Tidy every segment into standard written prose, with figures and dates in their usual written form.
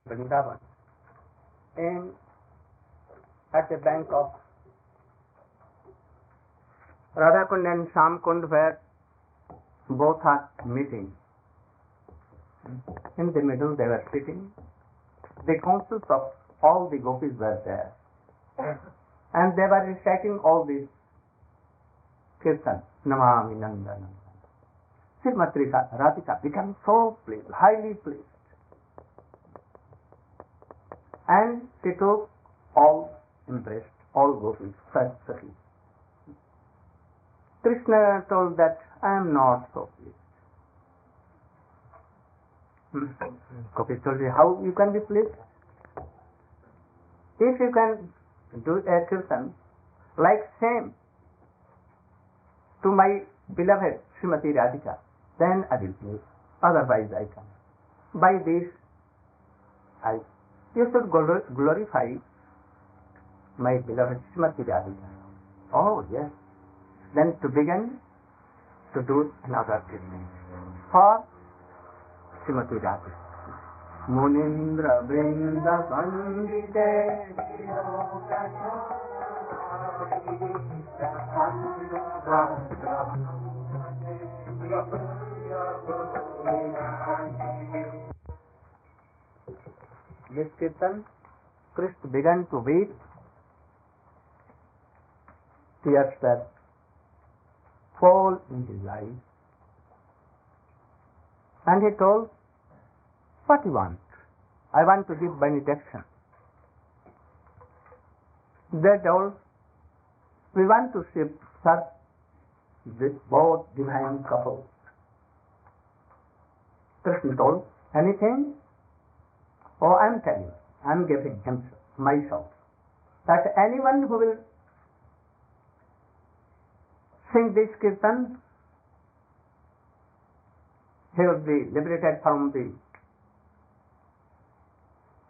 Vrindavan, at the bank of Radha-kund and Shyam-kund, where both are meeting. In the middle they were sitting. The councils of all the gopis were there, and they were reciting all these kirtan, Namami Nandanandastakam. Srimati Radhika became so pleased, highly pleased, and she took all embraced, all gopis, firstly. Krishna told that I am not so pleased. Gopis told you, how you can be pleased? If you can do a kirtan like same to my beloved Srimati Radhika, then I will please. Otherwise I can. By this, you should glorify my beloved Srimati Radhika. Oh yes. Then to begin to do another kirtan for Srimati Radhika. Munindra Vrinda Pandite This kirtan, Krishna began to weep. Tears were fall in his eyes, and he told, what do you want? I want to give benediction. They told, we want to serve with both divine couples. Krishna told, anything? Oh, I am telling you, I am giving himself, myself, that anyone who will sing this kirtan, he will be liberated from the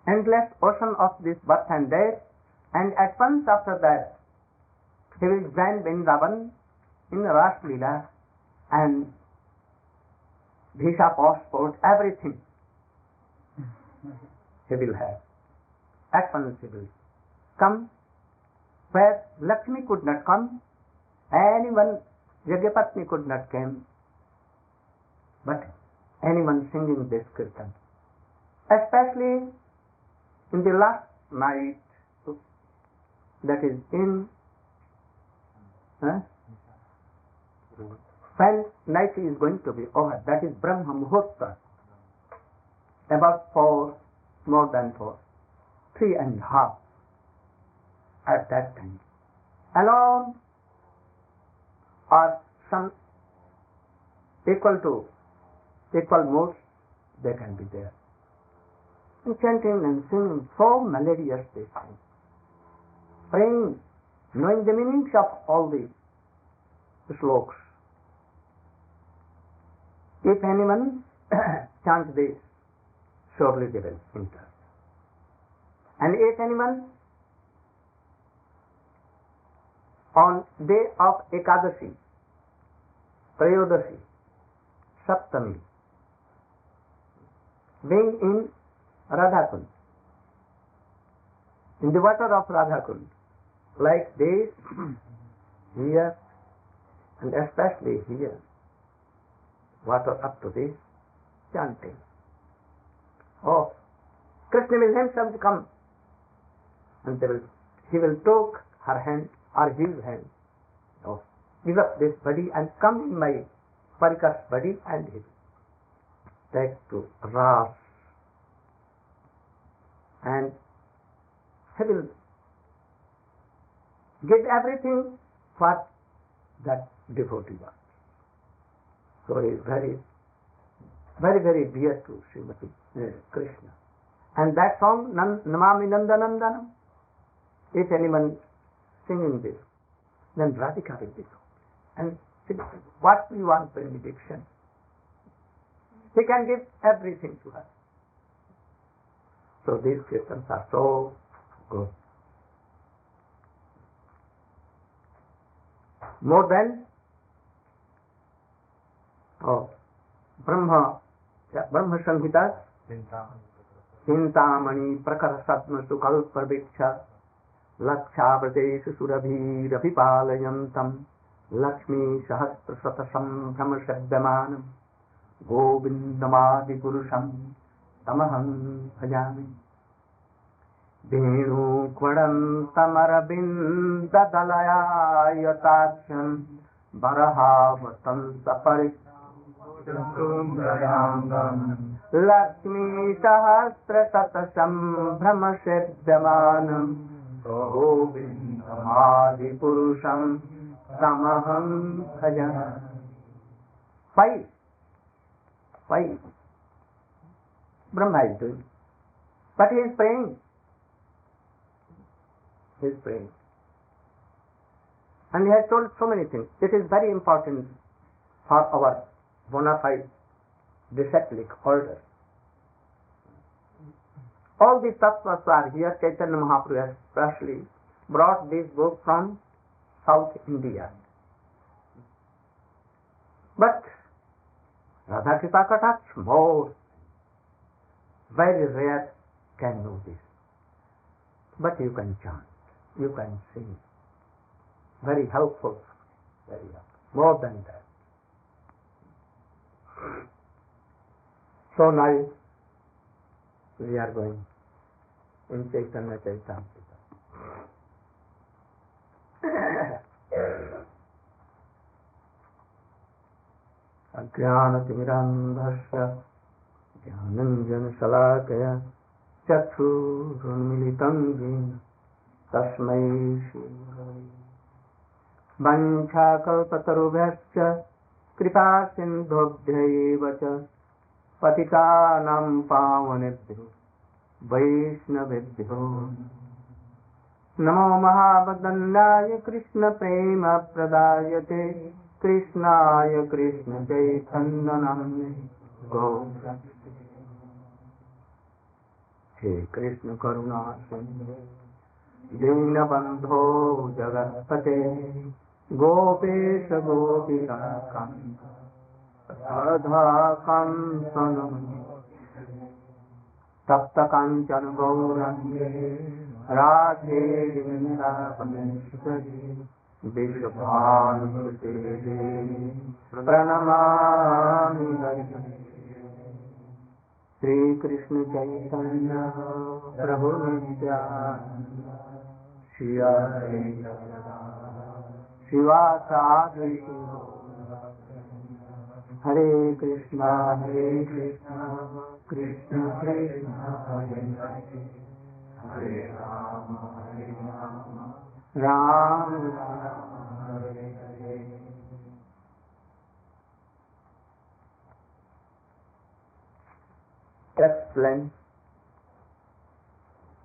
endless ocean of this birth and death, and at once after that he will join Vrindavan in Ras Leela, and visa, passport, everything he will have. At once he will come where Lakshmi could not come, anyone, Yagyapatni could not come, but anyone singing this kirtan. Especially in the last night, that is in when night is going to be over, that is Brahma Muhurta, about 4, more than 4, 3.5 at that time. Alone or some equal modes, they can be there. And chanting and singing so melodious they sing. Praying, knowing the meanings of all the slokas. If anyone chants this, surely they will enter. And if anyone on day of Ekadashi, Trayodasi, Saptami, being in Radha-kund, in the water of Radha-kund, like this, here, and especially here, water up to this, chanting. Oh, Krishna will himself come, and he will take her hand or his hand. Oh, give up this body and come in my Parikar's body, and he will take to Ras, and he will give everything for that devotee one. So he is very, very, very dear to Srimati Krishna. And that song, Namami Nandanandastakam, if anyone singing this, then Radhika will be so. And what we want benediction, he can give everything to her. So these kirtans are so good. More than Brahma Samhita, Chintamani prakara satmasu kalparviksha Lakshavratesu surabhirabhipalayantam Lakshmi sahasra satasam brahmashabdamanam Govindamadi purusham tamaham bhajami Venu kvadan tamarabinda dalaya yataksham Varahavatam saparik Lakshmi sahasra satasam brahmashabdamanam Govindamadi purusham tamaham bhajami. Why? Brahma is doing. But he is praying. He is praying. And he has told so many things. It is very important for our bona fide disciplic order. All these tattvas are here. Chaitanya Mahaprabhu has specially brought this book from South India. But Radha-krpa kataksa more. Very rare can know this. But you can chant, you can sing. Very helpful, very helpful. More than that. So now we are going in Chaitanya Charitamrita. Ajnanatimirandhasya Jnananjanashalakaya Chakshuruन्मीलितं येन तस्मै श्रीगुरवे वञ्चाकल्पतरुभ्यश्च कृपासिन्धुभ्यैव च पतितानां पावनेभ्यो वैष्णवेभ्यो नमो महावदन्याय कृष्णप्रेमप्रदायते कृष्णाय कृष्णचैतन्यनाम्ने गौरङ्गे हे कृष्ण करुणा सिन्धु दीनबन्धो जगत्पते गोपेश गोपिकान्त राधाकान्त तप्त काञ्चन गौरङ्गे राधे वृन्दावनेश्वरी विश्वभानुसुते देवी प्रणमामि हरिम् श्री कृष्ण चैतन्य प्रभु नित्यानंद श्री शिवासादि हरे Krishna Krishna Krishna Hare Hare Ram Ram Hare Hare. Explain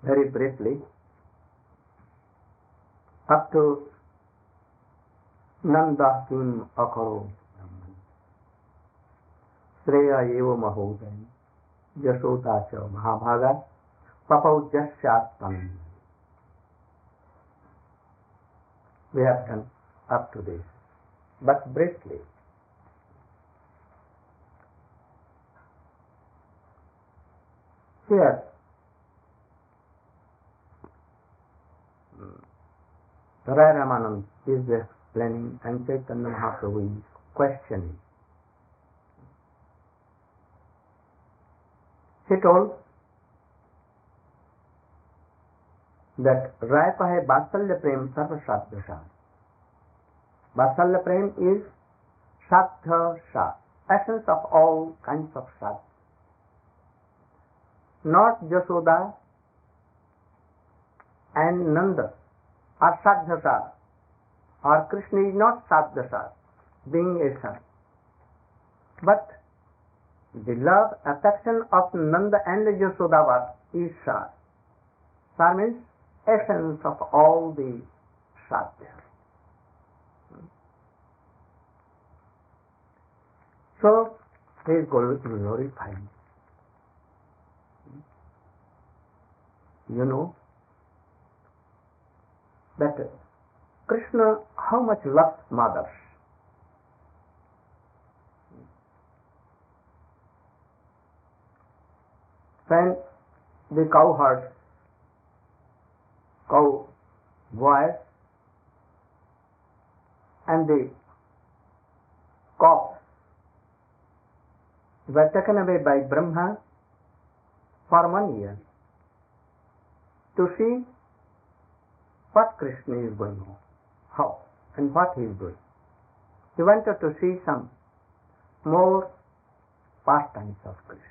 very briefly up to Nandanandastakam akaro Shreya eva mahogan Yashoda cha Mahabhaga Papau jasyattam. We have done up to this, but briefly. Here, Vraja Prema is explaining and Chaitanya Mahaprabhu is questioning. He told that Raipa hai Vatsalya Prem Sarva Sadhya Shad. Vatsalya Prem is Sadhya Shad, essence of all kinds of Shad. Not Jashoda and Nanda are Sadhya Shad, or Krishna is not Sadhya Shad, being a son. But the love, affection of Nanda and Jashoda is Shad. Shad means essence of all the Sadhya. So, he is glorifying. You know that Krishna how much loves mothers. When the cowherds, cow boys, and the cows were taken away by Brahma for 1 year to see what Krishna is going on, how and what he is doing. He wanted to see some more pastimes of Krishna.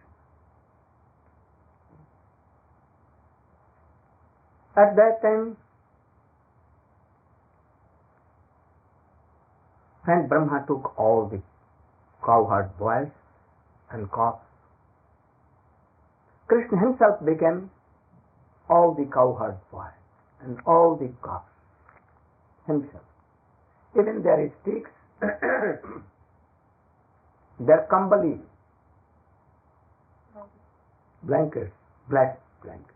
At that time, when Brahma took all the cowherd boys and cows, Krishna himself became all the cowherd boys and all the cows himself. Even their sticks, their kambali, blankets, black blankets.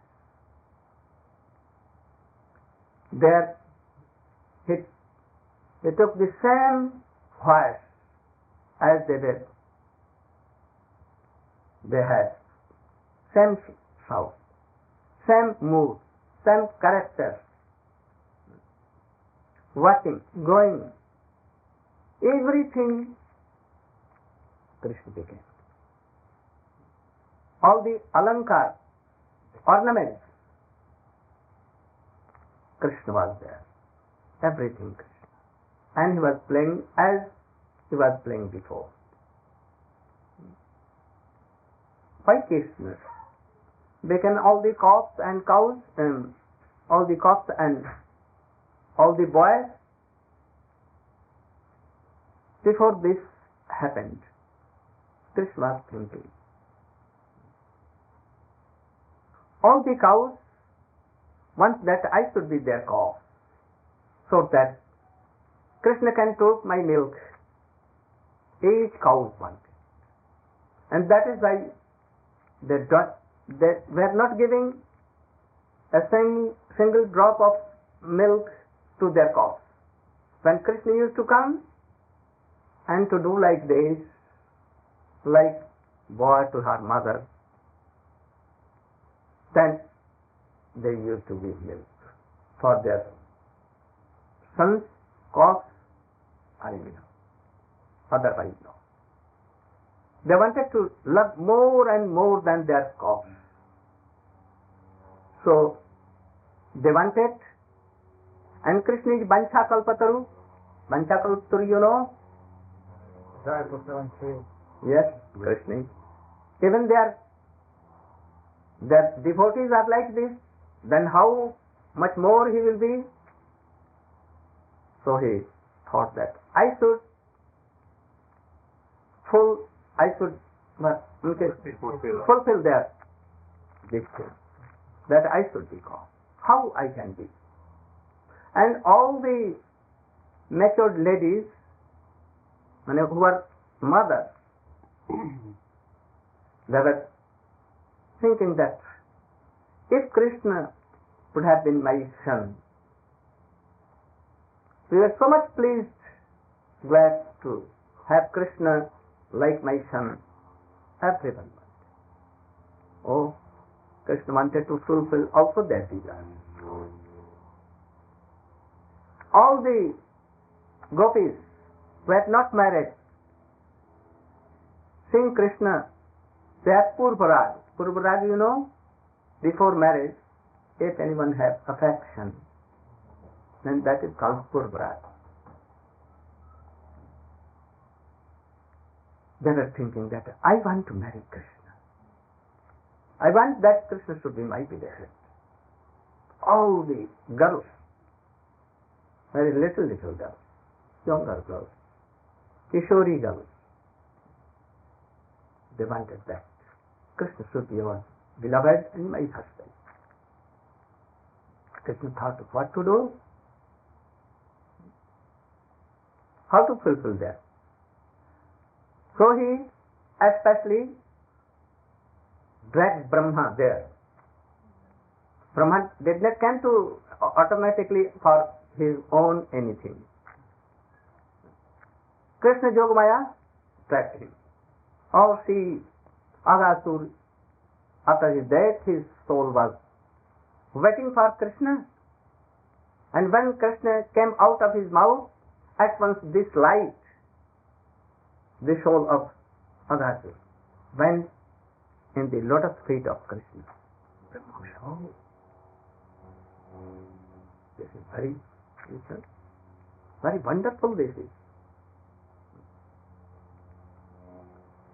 There he took the same horse as they had, same shout, same mood, same character, watching, going, everything Krishna became. All the alankar, ornaments, Krishna was there. Everything Krishna. And he was playing as he was playing before. Why Krishna became all the cows and cows and all the cows and all the boys? Before this happened, Krishna was thinking, all the cows want that I should be their cow, so that Krishna can take my milk. Each cow wants. And that is why they were not giving a single drop of milk to their cows. When Krishna used to come and to do like this, like boy to her mother, then they used to give milk for their sons, cows, otherwise no. They wanted to love more and more than their cows. So they wanted, and Krishna is Vancha Kalpataru. Vancha Kalpataru, you know? Yes, Krishna. Even their devotees are like this, then how much more he will be? So he thought that I should fulfill their this thing, that I should be called. How I can be? And all the matured ladies who are mothers, they were thinking that if Krishna would have been my son, we were so much pleased, glad to have Krishna like my son. Everyone wanted. Oh, Krishna wanted to fulfill also their desire. All the gopis were not married. Seeing Krishna, they are Purvaraj. Purvaraj, you know, before marriage, if anyone has affection, then that is called Purvaraj. They were thinking that I want to marry Krishna. I want that Krishna should be my beloved. All the girls, very little girls, younger girls, Kishori girls, they wanted that Krishna should be our beloved and my husband. Krishna thought of what to do, how to fulfill that. So he especially dragged Brahma there. Brahma did not come to automatically for his own anything. Krishna Yogamaya dragged him. Oh, see, Agasur After his death, his soul was waiting for Krishna. And when Krishna came out of his mouth, at once this light, the soul of Radha-krpa, went in the lotus feet of Krishna. Oh, this is very wonderful this is.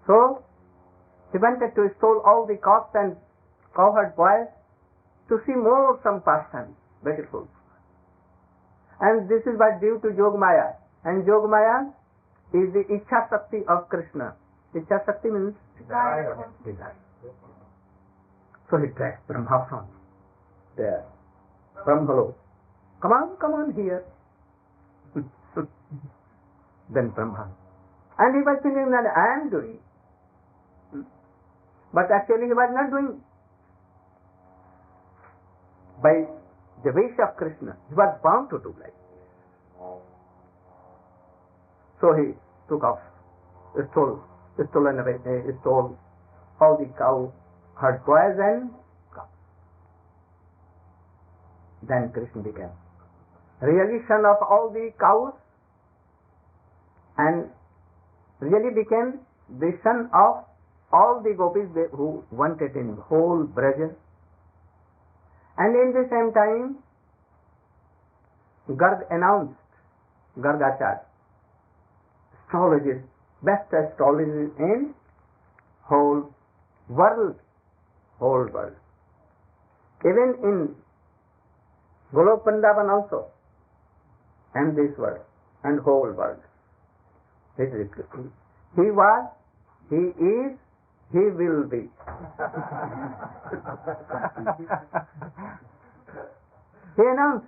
So, he wanted to stole all the cows and cowherd boys to see more some pastimes, beautiful. And this is what due to Yogamaya. And Yogamaya is the Ichha Shakti of Krishna. Ichha Shakti means desire. So he dragged Brahma from there. Brahma, come on here. Then Brahma. And he was thinking that I am doing. But actually he was not doing. By the wish of Krishna, he was bound to do like this. So he took off, stole all the cow herd boys and cows. Then Krishna became really son of all the cows and really became the son of all the gopis who wanted in whole Vraja. And in the same time, Garg announced, Gargacharya, astrologist, best astrologist in whole world. Even in Golok Vrindavan also, and this world, and whole world. This is Krishna. He was, he is, he will be. He announced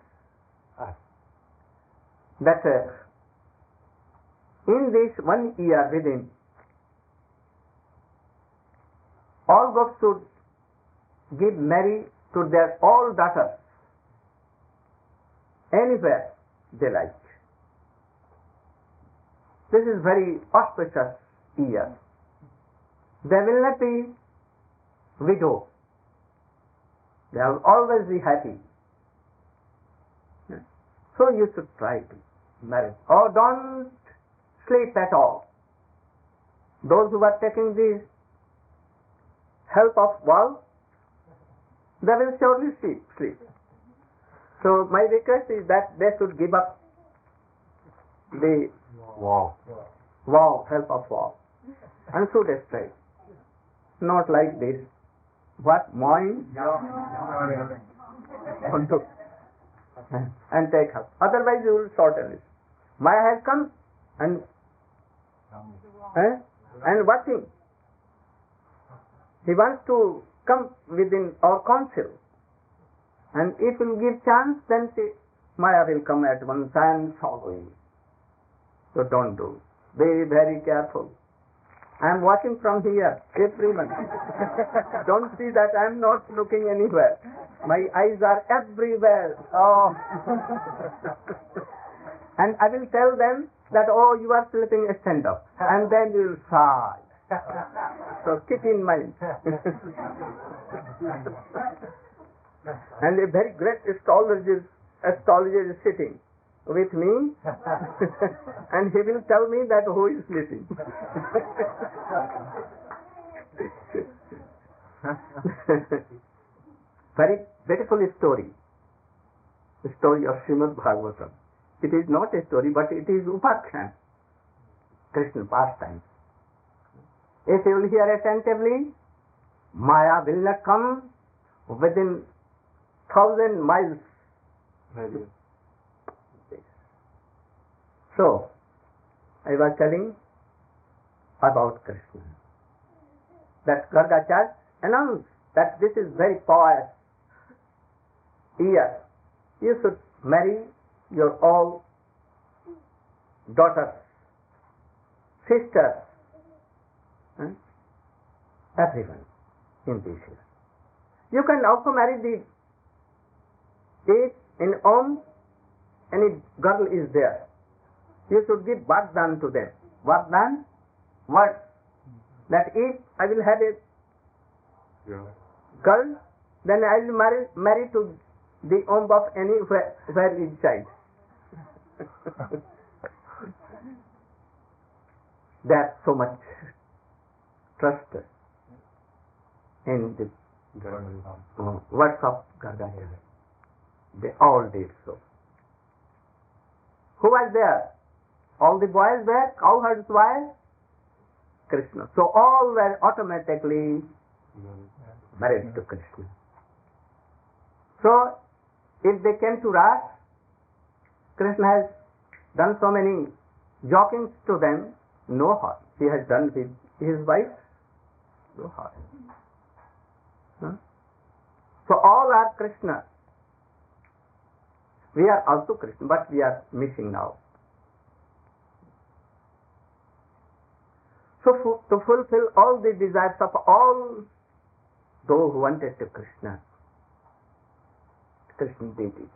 that in this 1 year within, all gopis should give marriage to their all daughters anywhere they like. This is very auspicious year. They will not be widows. They will always be happy. So you should try to marry. Or don't sleep at all. Those who are taking the help of world, they will surely sleep. So my request is that they should give up the help of war, and should stay. Not like this. What? Mine? And take help. Otherwise you will shorten it. Maya has come and what thing? He wants to come within our council. And if we will give chance, then Maya will come at once and follow him. So don't do. Be very careful. I am watching from here, everyone. Don't see that I am not looking anywhere. My eyes are everywhere. Oh. And I will tell them that, oh, you are sleeping, stand up. And then you will sigh. So keep in mind. And a very great astrologer is sitting with me, and he will tell me that who is sleeping. Very beautiful story. The story of Srimad Bhagavatam. It is not a story, but it is upakhyan, Krishna pastime. If you will hear attentively, Maya will not come within 1,000 miles. So, I was telling about Krishna. That Gargacharya announced that this is very pious year. You should marry your all daughters, sisters, everyone in this year. You can also marry if in home any girl is there. You should give Vardhan to them. Vardhan? What? That if I will have girl, then I'll marry to the womb of any where is child. There's so much trust in the words of Gargaya. They all did so. Who was there? All the boys were cowherds were Krishna. So all were automatically married to Krishna. So if they came to Raj, Krishna has done so many jokings to them, no harm. He has done with his wife, no harm. So all are Krishna. We are also Krishna, but we are missing now. So to fulfill all the desires of all those who wanted to Krishna, Krishna did it.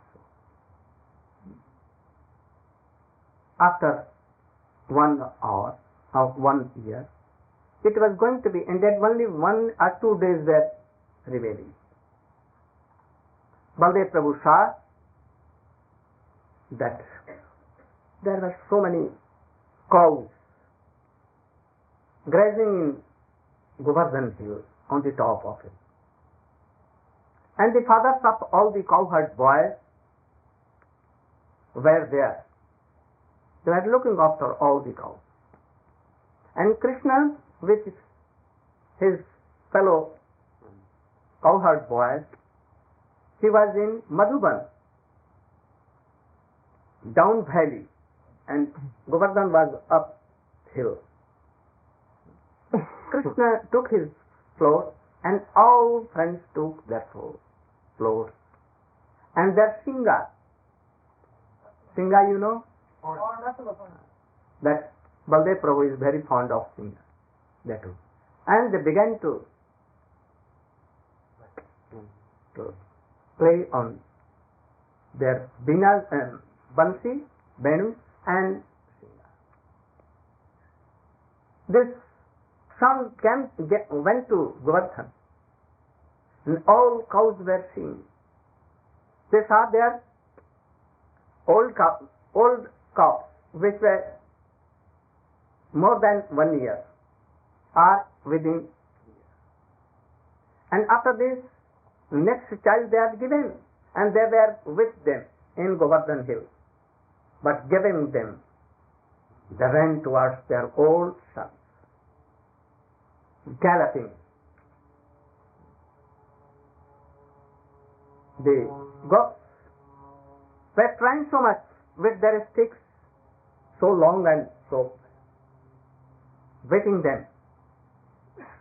After 1 hour or 1 year, it was going to be ended. Only 1 or 2 days were remaining. Baldev Prabhu saw that there were so many cows grazing in Govardhan hill on the top of it. And the fathers of all the cowherd boys were there. They were looking after all the cows. And Krishna with his fellow cowherd boys, he was in Madhuban, down valley, and Govardhan was up hill. Krishna took his float, and all friends took their floats. And their Singa, you know? That Baldev Prabhu is very fond of Singa. That too. And they began to play on their binas and bansi, benu, and Singa. This sound went to Govardhan, and all cows were seen. They saw their old cows, which were more than 1 year, are within. And after this, next child they are given, and they were with them in Govardhan hill. But giving them, they ran towards their old sons, galloping. The goats were trying so much with their sticks, so long and so, waiting them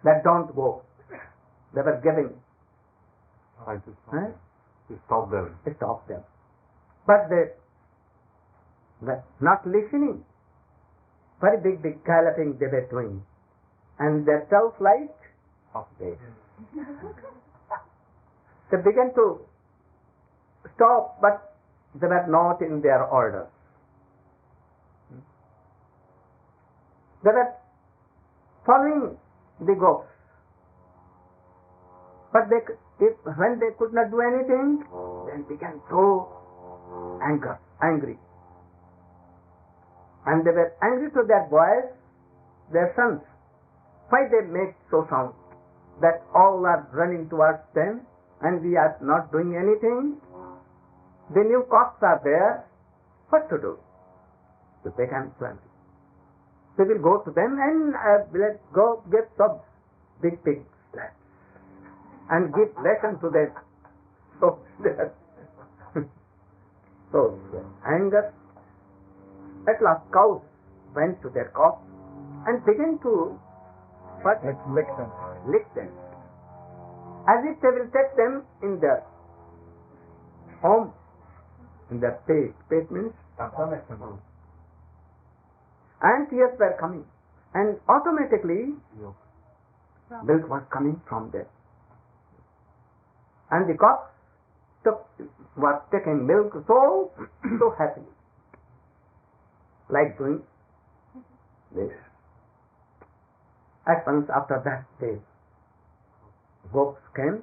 that don't go. They were giving. Stop them. Stop them. But they were not listening. Very big galloping they were doing. And their tails like of this. They began to stop, but they were not in their order. They were following the goats. But when they could not do anything, then began so angry. And they were angry to their boys, their sons. Why they make so sound that all are running towards them and we are not doing anything? The new cocks are there. What to do? So they can plan. They will go to them and let's go get some big slaps and give lesson to them. So anger. At last cows went to their cocks and began to lick them. As if they will take them in their home, in their pate. Pate means? And tears were coming. And automatically, milk was coming from them. And the cocks was taking milk so happily. Like doing this. At once after that, the goats came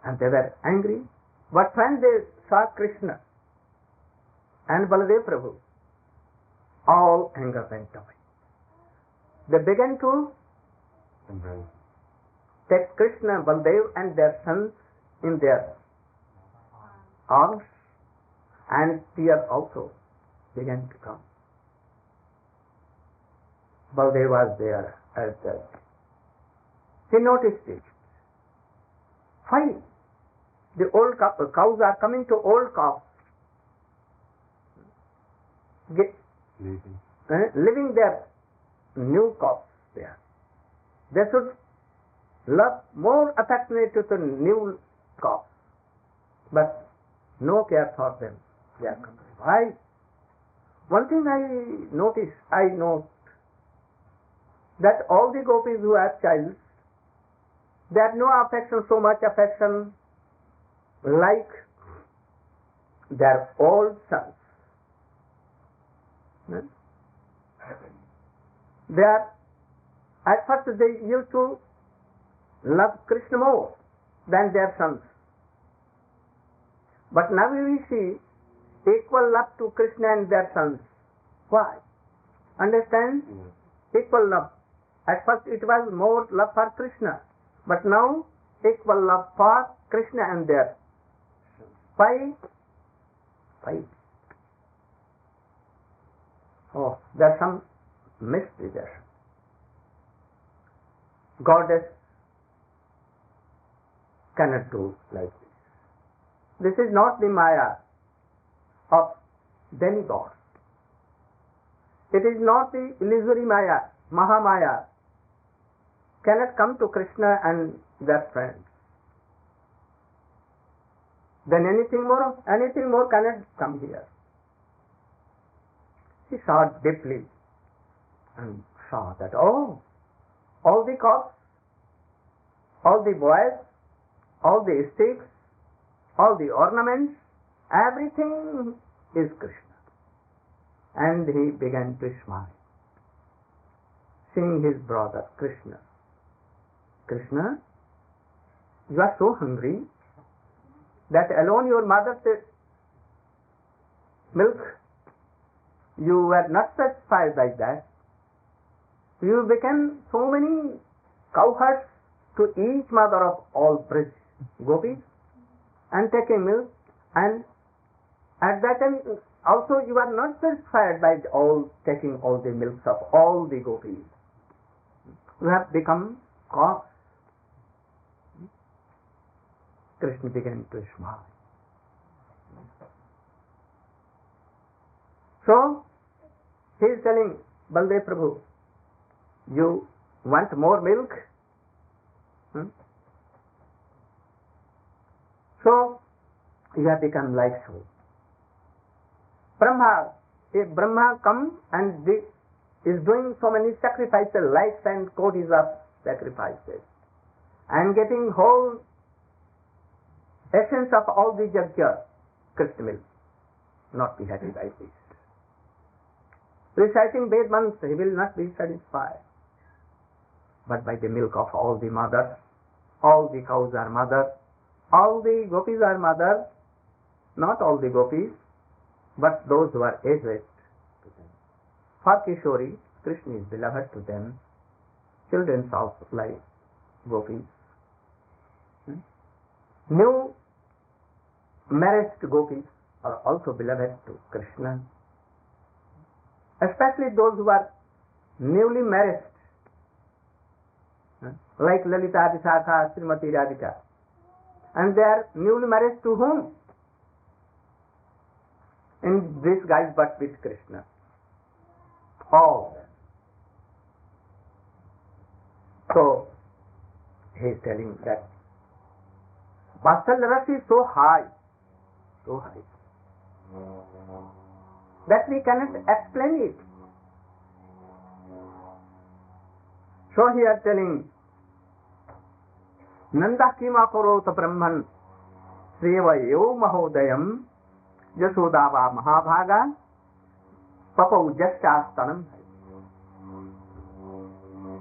and they were angry. But when they saw Krishna and Baladev Prabhu, all anger went away. They began to take Krishna, Baladev and their sons in their arms, and tears also began to come. Baladev was there as well. He noticed it. Why? The old cows are coming to old cows, leaving their new cows there. They should love more affectionate to the new cows, but no care for them. They are coming. Why? One thing I note that all the gopis who have childs, they have no affection, so much affection like their old sons. They are, at first they used to love Krishna more than their sons. But now we see equal love to Krishna and their sons. Why? Understand? Equal love. At first it was more love for Krishna, but now equal love for Krishna and their sons. Why? Oh, there's some mystery there. Goddess cannot do like this. This is not the Maya of demigods. It is not the illusory Maya, Mahamaya. Cannot come to Krishna and their friends. Then anything more cannot come here. He saw deeply and saw that, all the cops, all the boys, all the sticks, all the ornaments, everything is Krishna. And he began to smile, seeing his brother Krishna. Krishna, you are so hungry that alone your mother's milk, you were not satisfied by that. You became so many cowherds to each mother of all gopis and taking milk, and at that time also you are not satisfied by taking all the milks of all the gopis. You have become cows. Krishna began to smile. So he is telling Baladev Prabhu, you want more milk? So you have become like so. If Brahma comes and is doing so many sacrifices, lakhs and kotis of sacrifices, and getting whole essence of all the yajna, Krishna will not be happy by this. Reciting Ved mantra, he will not be satisfied. But by the milk of all the mothers, all the cows are mothers, all the gopis are mothers, not all the gopis, but those who are aged to them. For Kishori, Krishna is beloved to them, children of like gopis. New married gopis are also beloved to Krishna, especially those who are newly married, like Lalita, Vishakha, Srimati Radhika. And they are newly married to whom? In this guise, but with Krishna. All. So, he is telling that Vatsalya Rasa is so high, that we cannot explain it. So he is telling, Nandanandastakam karota brahman srevayo mahodayam jasodava mahabhaga papau jasyastanam.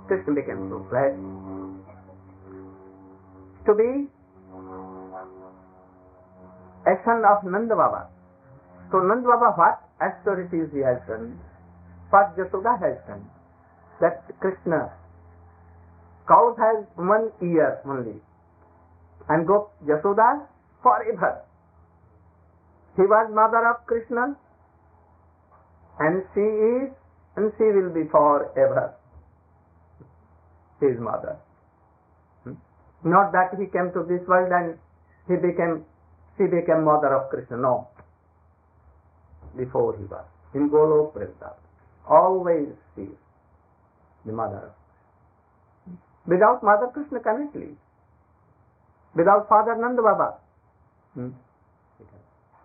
Krishna became so glad to be a son of Nanda Baba. So Nanda Baba, what austerities he has done, what Yashoda has done, that Krishna, cows has 1 year only, and Yashoda forever. He was mother of Krishna, and she is, and she will be forever his mother. Not that he came to this world and she became mother of Krishna. No. Before he was in Golok Vrindavan, always she is the mother. Without Mother Krishna cannot live. Without Father Nanda Baba.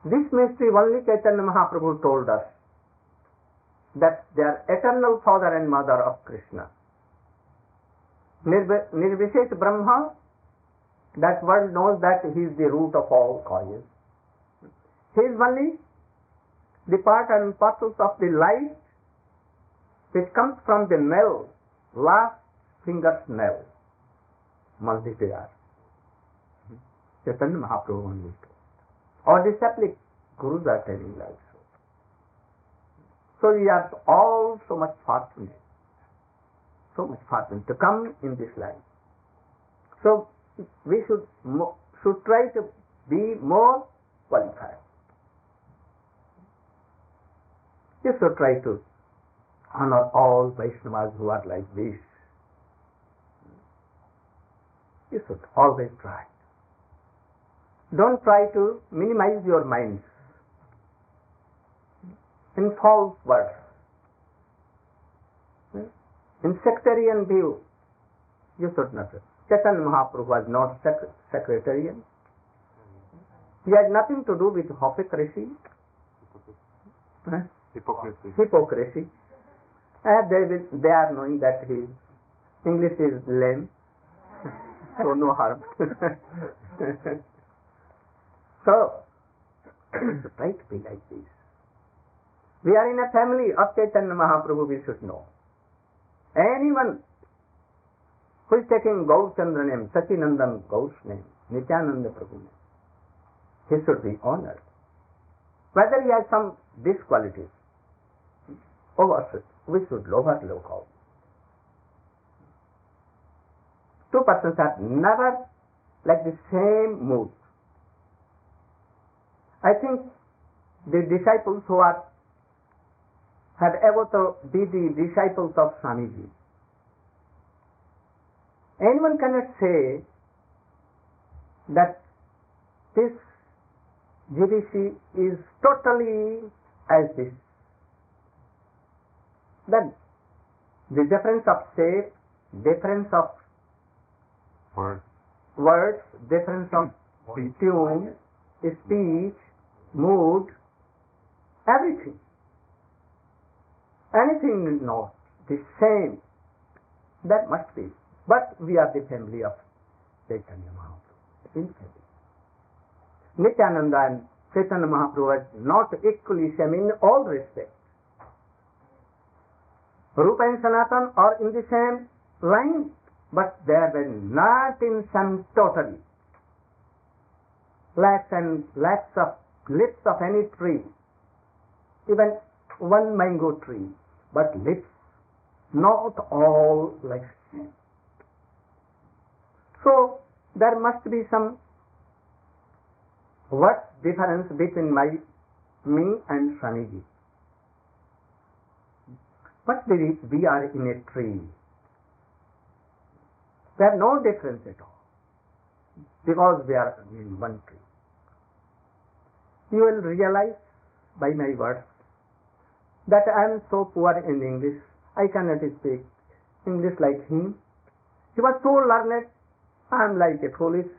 This mystery only Chaitanya Mahaprabhu told us, that they are eternal father and mother of Krishna. Nirvishesh Brahma, that world knows that he is the root of all causes. He is only the part and parcels of the light which comes from the nail, last finger's nail. Multi-there. Chaitanya Mahaprabhu only. Or the disciplic gurus are telling like so. So we are all so much fortunate to come in this life. So we should try to be more qualified. You should try to honor all Vaishnavas who are like this. You should always try. Don't try to minimize your minds in false words. In sectarian view, you should not. Chaitanya Mahaprabhu was not sectarian. He had nothing to do with hypocrisy. Hypocrisy. They are knowing that his English is lame, so no harm. So, try to be like this. We are in a family of Chaitanya Mahaprabhu, we should know. Anyone who is taking Gaurchandra name, Sachinandan Gaur's name, Nityananda Prabhu name, he should be honored. Whether he has some disqualities, we should overlook all. Two persons are never like the same mood. I think the disciples who have ever to be the disciples of Swamiji, anyone cannot say that this GDC is totally as this. Then the difference of shape, difference of words, difference of tune, speech, mood, everything. Anything is not the same. That must be. But we are the family of Chaitanya Mahaprabhu. Nityananda and Chaitanya Mahaprabhu are not equally same in all respects. Rupa and Sanatan are in the same line, but they were not in same totally. Lakhs and lakhs of lips of any tree, even one mango tree, but lips not all like same. So there must be some what difference between me and Swamiji. But we are in a tree. There is no difference at all, because we are in one tree. You will realize by my words that I am so poor in English, I cannot speak English like him. He was so learned, I am like a foolish,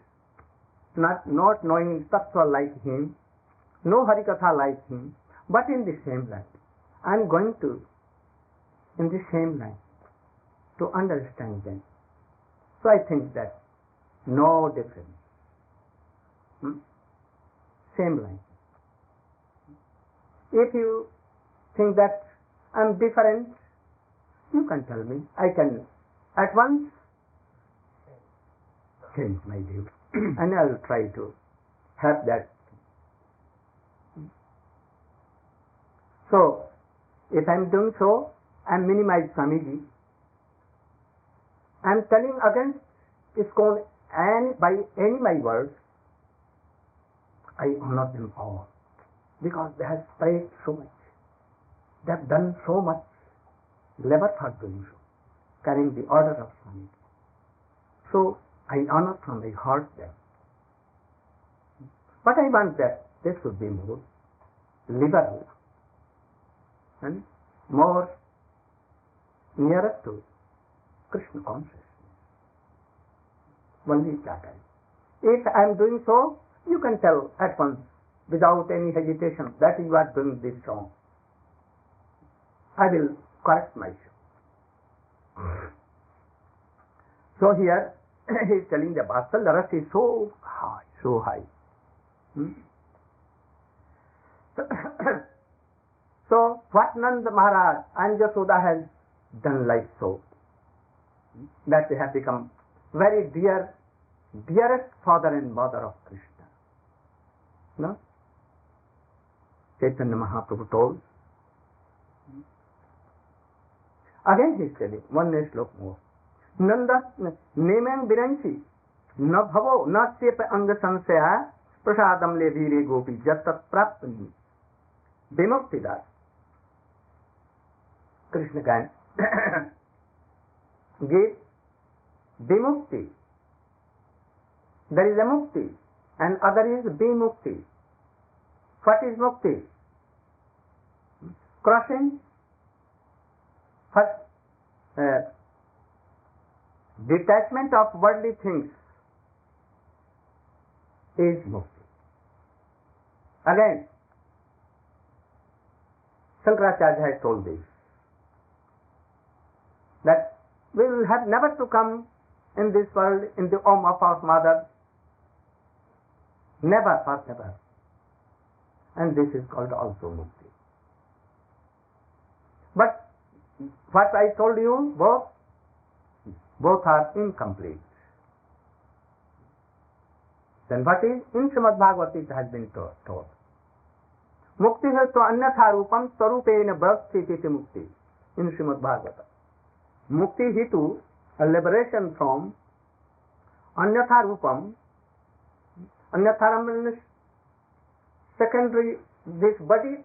not knowing tattva like him, no harikatha like him, but in the same line. I am going to, in the same line, to understand them. So I think that no difference. Same line. If you think that I am different, you can tell me. I can at once change my view and I will try to have that So, if I am doing so, I am minimizing Swamiji. I am telling against ISKCON and by any my words, I honor them all. Because they have spread so much. They have done so much labor for doing so, carrying the order of Swamiji. So, I honor from my heart them. But I want that they should be more liberal and more nearer to Krishna consciousness. Only that time. If I am doing so, you can tell at once, without any hesitation, that you are doing this wrong. I will correct myself. So here, he is telling the Vatsal Ras is so high, so high. So, what Nanda Maharaj and Yashoda has done like so, that they have become very dearest father and mother of Krishna. No? Chaitanya Mahaprabhu told. Again he is telling, one slok more. Nanda nemang viransi na bhavo na sepa anga sansaya prasadam le dhire gopi jatat praptani vimuktidas. Krishna can give vimukti. There is a mukti and other is vimukti. What is mukti? Crossing first detachment of worldly things is mukti. Again, Shankaracharya has told this, that we will have never to come in this world in the womb of our mother, never, for never. And this is called also mukti. But what I told you, both are incomplete. Then what is? In Srimad Bhagavata it has been taught. Mukti hai to anyatha rupam swarupena bhakti mukti. In Srimad Bhagavata. Mukti hitu, a liberation from anyatha rupam. Anyatha means secondary, this body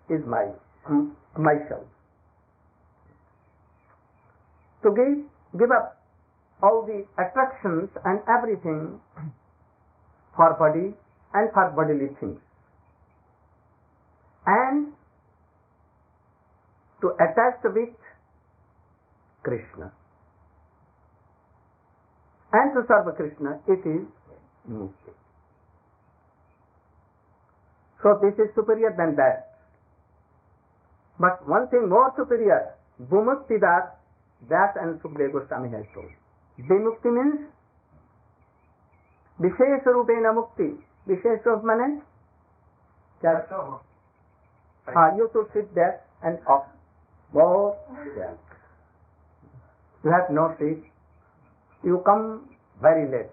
is myself. To give up all the attractions and everything for body and for bodily things, and to attach with Krishna and to serve Krishna, it is mukti. So this is superior than that. But one thing more superior, Bhumukti that and Sukadeva Goswami has told. Vimukti means Vishesha Rupena Mukti. Vishesha means you should sit there and off. More there. You have no seat. You come very late.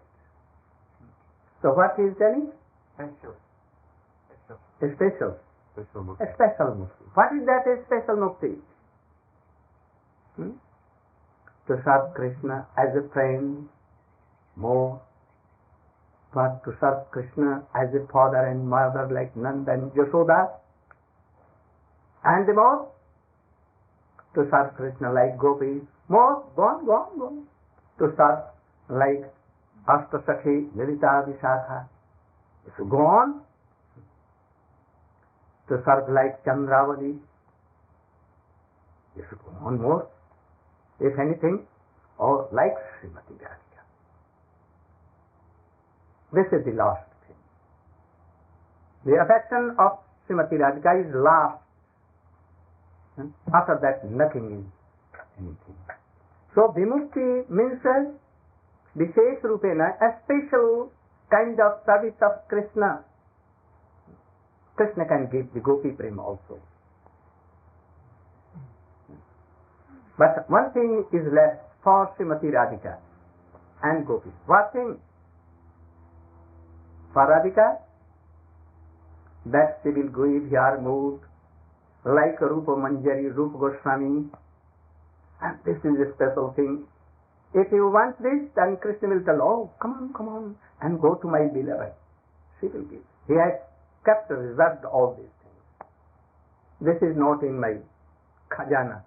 So what he is telling? A special mukti. What is that a special mukti? To serve Krishna as a friend more, but to serve Krishna as a father and mother like Nanda and Yashoda, and the more to serve Krishna like gopis, more, go on, to serve like Ashtasakhi, Lalita, Vishakha, so go on, to serve like Chandravali, you should go on more, if anything, or like Srimati Radhika. This is the last thing. The affection of Srimati Radhika is last. After that, nothing is anything. So, Vimukti means Vishesh Rupena, a special kind of service of Krishna. Krishna can give the Gopi Prema also. But one thing is left for Srimati Radhika and Gopis. What thing? For Radhika, that she will grieve her mood like Rupa Manjari, Rupa Goswami, and this is a special thing. If you want this, then Krishna will tell, oh, come on, and go to my beloved. She will give. He has kept reserved all these things. This is not in my khajana.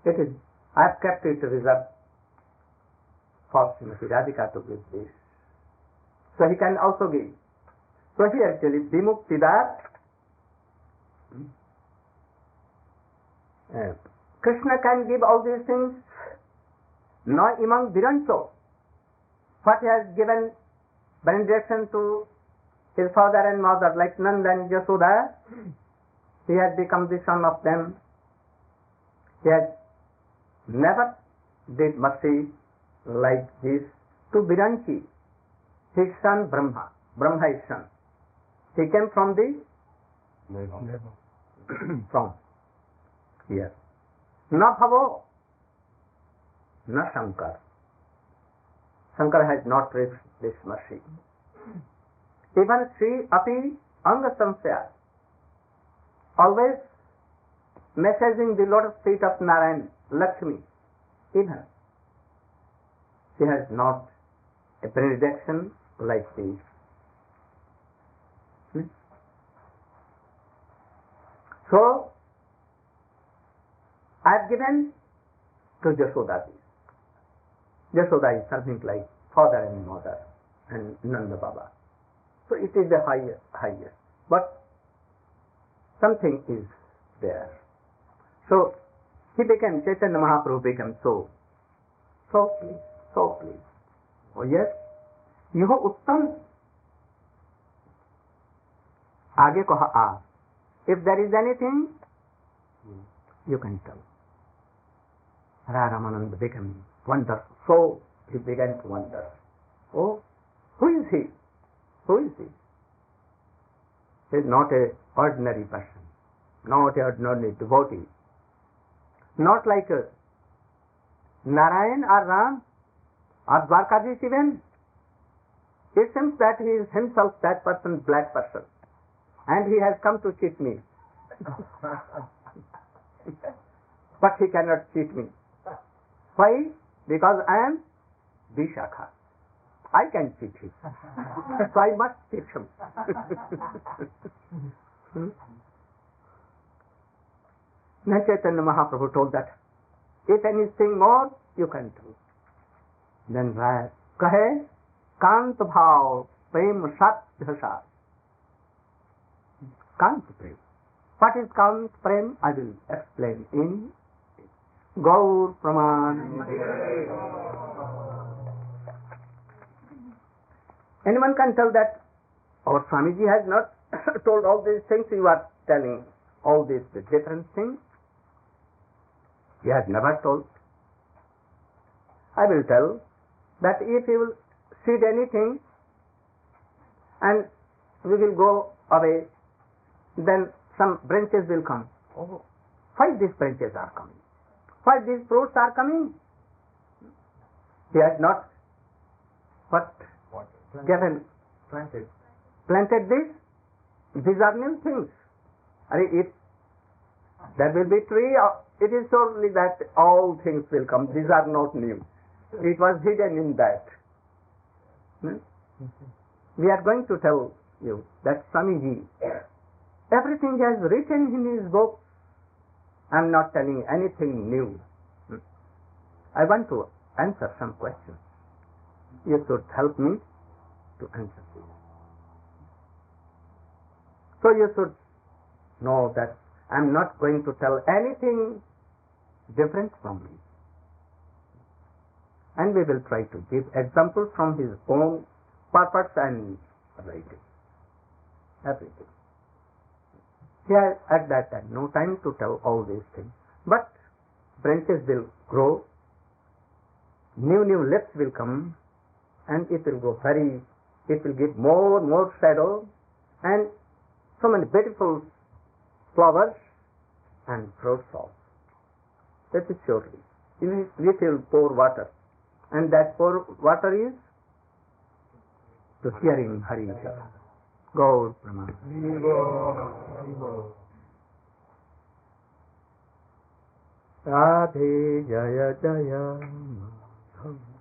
It is, I have kept it reserved for Srimati Radhika to give this. So he can also give. So here actually Vimuktidat, Krishna can give all these things, not among Virancho. What he has given benediction to his father and mother, like Nanda and Yashoda, he has become the son of them. He has never did mercy like this to Viranchi, his son Brahma. Brahma is son. He came from the from here. Na Bhavo, na Shankar. Shankar has not reached this mercy. Even Sri Api Anga Samsaya, always messaging the lotus feet of Narayan, Lakshmi, even she has not a benediction like this. So, I have given to Jashoda this. Jashoda is something like father and mother and Nanda Baba. So it is the highest. But something is there. So he became, Chaitanya Mahaprabhu became so pleased. Oh yes, यह उत्तम. आगे कहा if there is anything, you can tell. Ramananda became wonderful. So he began to wonder. Oh, who is he? Who is he? He is not an ordinary person, not an ordinary devotee, not like Narayan or Ram or Dwarkadhish even. It seems that he is himself that person, black person, and he has come to cheat me. But he cannot cheat me. Why? Because I am Vishakha. I can cheat him. So I must cheat him. Then Chaitanya Mahaprabhu told that, if anything more, you can do. Then Raya kahe, Kant bhav prem sat dhasa. Kant prem. What is Kant prem? I will explain in Gaur Praman. Anyone can tell that our Swamiji has not told all these things you are telling, all these different things. He has never told. I will tell that if you will seed anything and we will go away, then some branches will come. Oh, why these branches are coming? Why these fruits are coming? He has not planted this. These are new things. If there will be tree, it is surely that all things will come. These are not new. It was hidden in that. We are going to tell you that Swamiji, everything he has written in his book. I am not telling anything new. I want to answer some questions. You should help me to answer this. So you should know that I am not going to tell anything different from me. And we will try to give examples from his own purpose and writing. Everything. He has at that time no time to tell all these things. But branches will grow, new leaves will come, and it will go it will give more shadow, and so many beautiful flowers and fruits also. That is surely. We will pour water, and that pour water is to hearing Hari Katha. Gaur Prema. Radhe Jaya Jaya Madhava.